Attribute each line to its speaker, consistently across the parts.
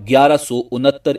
Speaker 1: 1169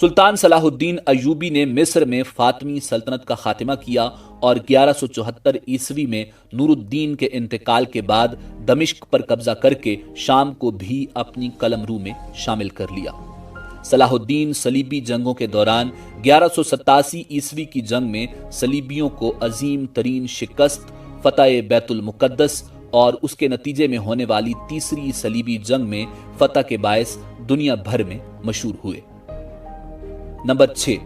Speaker 1: سلطان صلاح الدین ایوبی نے مصر میں فاطمی سلطنت کا خاتمہ کیا اور 1174 عیسوی میں نور الدین کے انتقال کے بعد دمشق پر قبضہ کر کے شام کو بھی اپنی قلمرو میں شامل کر لیا۔ صلاح الدین صلیبی جنگوں کے دوران 1187 عیسوی کی جنگ میں صلیبیوں کو عظیم ترین شکست، فتح بیت المقدس اور اس کے نتیجے میں ہونے والی تیسری صلیبی جنگ میں فتح کے باعث دنیا بھر میں مشہور ہوئے۔ نمبر 6،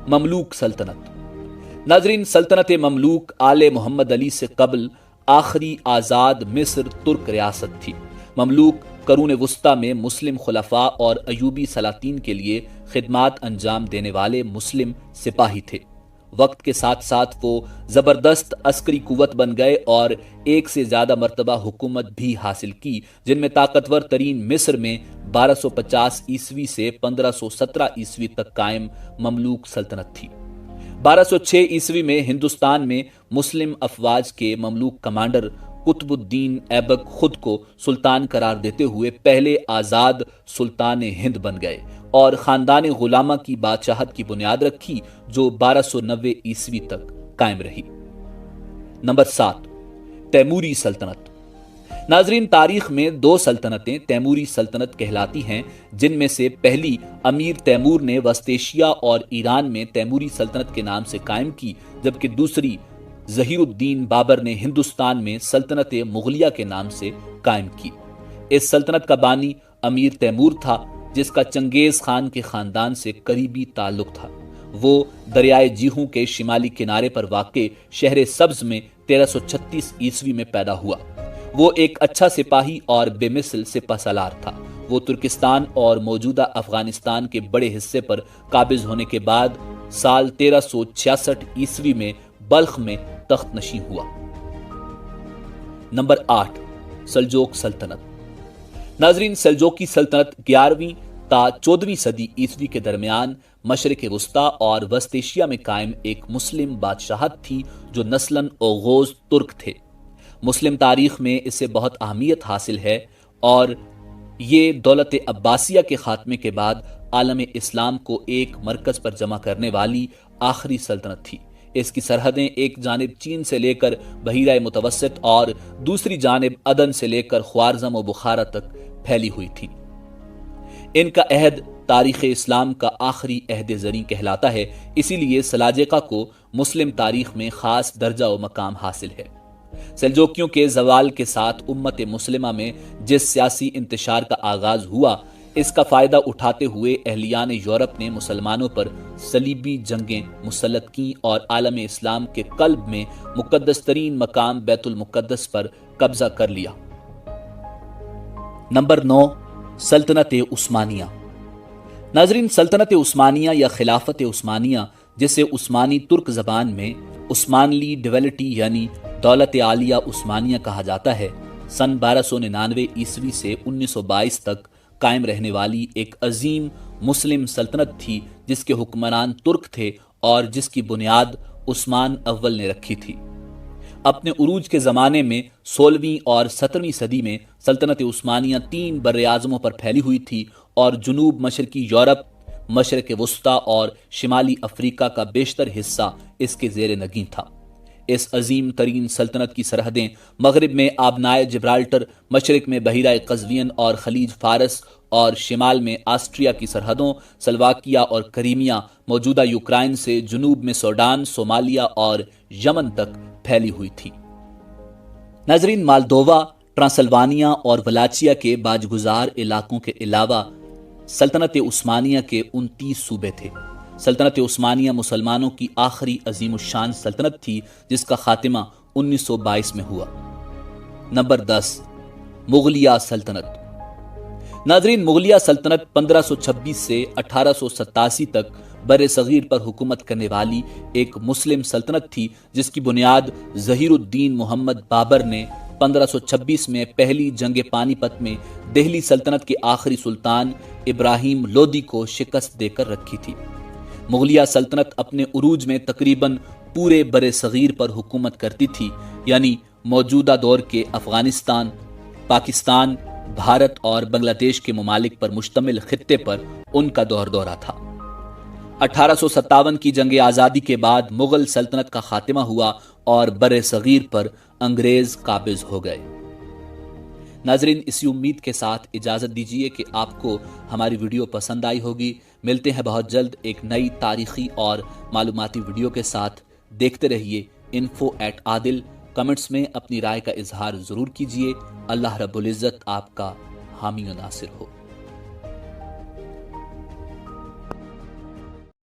Speaker 1: مملوک سلطنت۔ ناظرین، سلطنت مملوک آل محمد علی سے قبل آخری آزاد مصر ترک ریاست تھی۔ مملوک قرون وسطیٰ میں مسلم خلفاء اور ایوبی سلاطین کے لیے خدمات انجام دینے والے مسلم سپاہی تھے۔ وقت کے ساتھ ساتھ وہ زبردست عسکری قوت بن گئے اور ایک سے زیادہ مرتبہ حکومت بھی حاصل کی، جن میں طاقتور ترین مصر میں 1250 عیسوی سے 1517 عیسوی تک قائم مملوک سلطنت تھی۔ 1206 عیسوی میں ہندوستان میں مسلم افواج کے مملوک کمانڈر قطب الدین ایبک خود کو سلطان قرار دیتے ہوئے پہلے آزاد سلطان ہند بن گئے اور خاندان غلامہ کی بادشاہت کی بنیاد رکھی، جو 1290 عیسوی تک قائم رہی۔ نمبر 7، تیموری سلطنت۔ ناظرین، تاریخ میں 2 سلطنتیں تیموری سلطنت کہلاتی ہیں، جن میں سے پہلی امیر تیمور نے وسط ایشیا اور ایران میں تیموری سلطنت کے نام سے قائم کی، جبکہ دوسری ظہیر الدین بابر نے ہندوستان میں سلطنت مغلیہ کے نام سے قائم کی۔ اس سلطنت کا بانی امیر تیمور تھا، جس کا چنگیز خان کے خاندان سے قریبی تعلق تھا۔ وہ دریائے جیہوں کے شمالی کنارے پر واقع شہر سبز میں 1336 عیسوی میں پیدا ہوا۔ وہ ایک اچھا سپاہی اور بے مثل سپہ سالار تھا۔ وہ ترکستان اور موجودہ افغانستان کے بڑے حصے پر قابض ہونے کے بعد سال 1366 عیسوی میں بلخ میں تخت نشین ہوا۔ نمبر 8، سلجوق سلطنت۔ ناظرین، سلجوقی سلطنت 11ویں تا 14ویں صدی عیسوی کے درمیان مشرق وسطیٰ اور وسط ایشیا میں قائم ایک مسلم بادشاہت تھی، جو نسلاً اوغوز ترک تھے۔ مسلم تاریخ میں اسے بہت اہمیت حاصل ہے اور یہ دولت عباسیہ کے خاتمے کے بعد عالم اسلام کو ایک مرکز پر جمع کرنے والی آخری سلطنت تھی۔ اس کی سرحدیں ایک جانب چین سے لے کر بحیرہ متوسط اور دوسری جانب عدن سے لے کر خوارزم و بخارا تک پھیلی ہوئی تھی۔ ان کا عہد تاریخ اسلام کا آخری عہد زریں کہلاتا ہے، اسی لیے سلاجقہ کو مسلم تاریخ میں خاص درجہ و مقام حاصل ہے۔ سلجوکیوں کے زوال کے ساتھ امت مسلمہ میں جس سیاسی انتشار کا آغاز ہوا، اس کا فائدہ اٹھاتے ہوئے اہلیان یورپ نے مسلمانوں پر صلیبی جنگیں مسلط کیں اور عالم اسلام کے قلب میں مقدس ترین مقام بیت المقدس پر قبضہ کر لیا۔ نمبر 9، سلطنت عثمانیہ۔ ناظرین، سلطنت عثمانیہ یا خلافت عثمانیہ، جسے عثمانی ترک زبان میں عثمانلی ڈیولٹی یعنی دولت عالیہ عثمانیہ کہا جاتا ہے، سن 1299 عیسوی سے 1922 تک قائم رہنے والی ایک عظیم مسلم سلطنت تھی، جس کے حکمران ترک تھے اور جس کی بنیاد عثمان اول نے رکھی تھی۔ اپنے عروج کے زمانے میں 16ویں اور 17ویں صدی میں سلطنت عثمانیہ 3 براعظموں پر پھیلی ہوئی تھی اور جنوب مشرقی یورپ، مشرق وسطیٰ اور شمالی افریقہ کا بیشتر حصہ اس کے زیر نگین تھا۔ اس عظیم ترین سلطنت کی سرحدیں مغرب میں آبنائے جبرالٹر، مشرق میں بحیرہ قزوین اور خلیج فارس اور شمال میں آسٹریا کی سرحدوں سلواکیہ اور کریمیا، موجودہ یوکرائن سے جنوب میں سوڈان، صومالیہ اور یمن تک پھیلی ہوئی تھی۔ ناظرین، مالدووا، ٹرانسلوانیا اور ولاچیا کے باجگزار علاقوں کے علاوہ سلطنت عثمانیہ کے 29 صوبے تھے۔ سلطنت عثمانیہ مسلمانوں کی آخری عظیم الشان سلطنت تھی، جس کا خاتمہ 1922 میں ہوا۔ نمبر 10، مغلیہ سلطنت۔ ناظرین، مغلیہ سلطنت 1526 سے 1887 تک بر صغیر پر حکومت کرنے والی ایک مسلم سلطنت تھی، جس کی بنیاد ظہیر الدین محمد بابر نے 1526 میں پہلی جنگ پانی پت میں دہلی سلطنت کے آخری سلطان ابراہیم لودھی کو شکست دے کر رکھی تھی۔ مغلیہ سلطنت اپنے عروج میں تقریباً پورے بر صغیر پر حکومت کرتی تھی، یعنی موجودہ دور کے افغانستان، پاکستان، بھارت اور بنگلہ دیش کے ممالک پر مشتمل خطے پر ان کا دور دورہ تھا۔ 1857 کی جنگ آزادی کے بعد مغل سلطنت کا خاتمہ ہوا اور بر صغیر پر انگریز قابض ہو گئے۔ ناظرین، اسی امید کے ساتھ اجازت دیجیے کہ آپ کو ہماری ویڈیو پسند آئی ہوگی۔ ملتے ہیں بہت جلد ایک نئی تاریخی اور معلوماتی ویڈیو کے ساتھ۔ دیکھتے رہیے info@adil۔ کمنٹس میں اپنی رائے کا اظہار ضرور کیجیے۔ اللہ رب العزت آپ کا حامی و ناصر ہو۔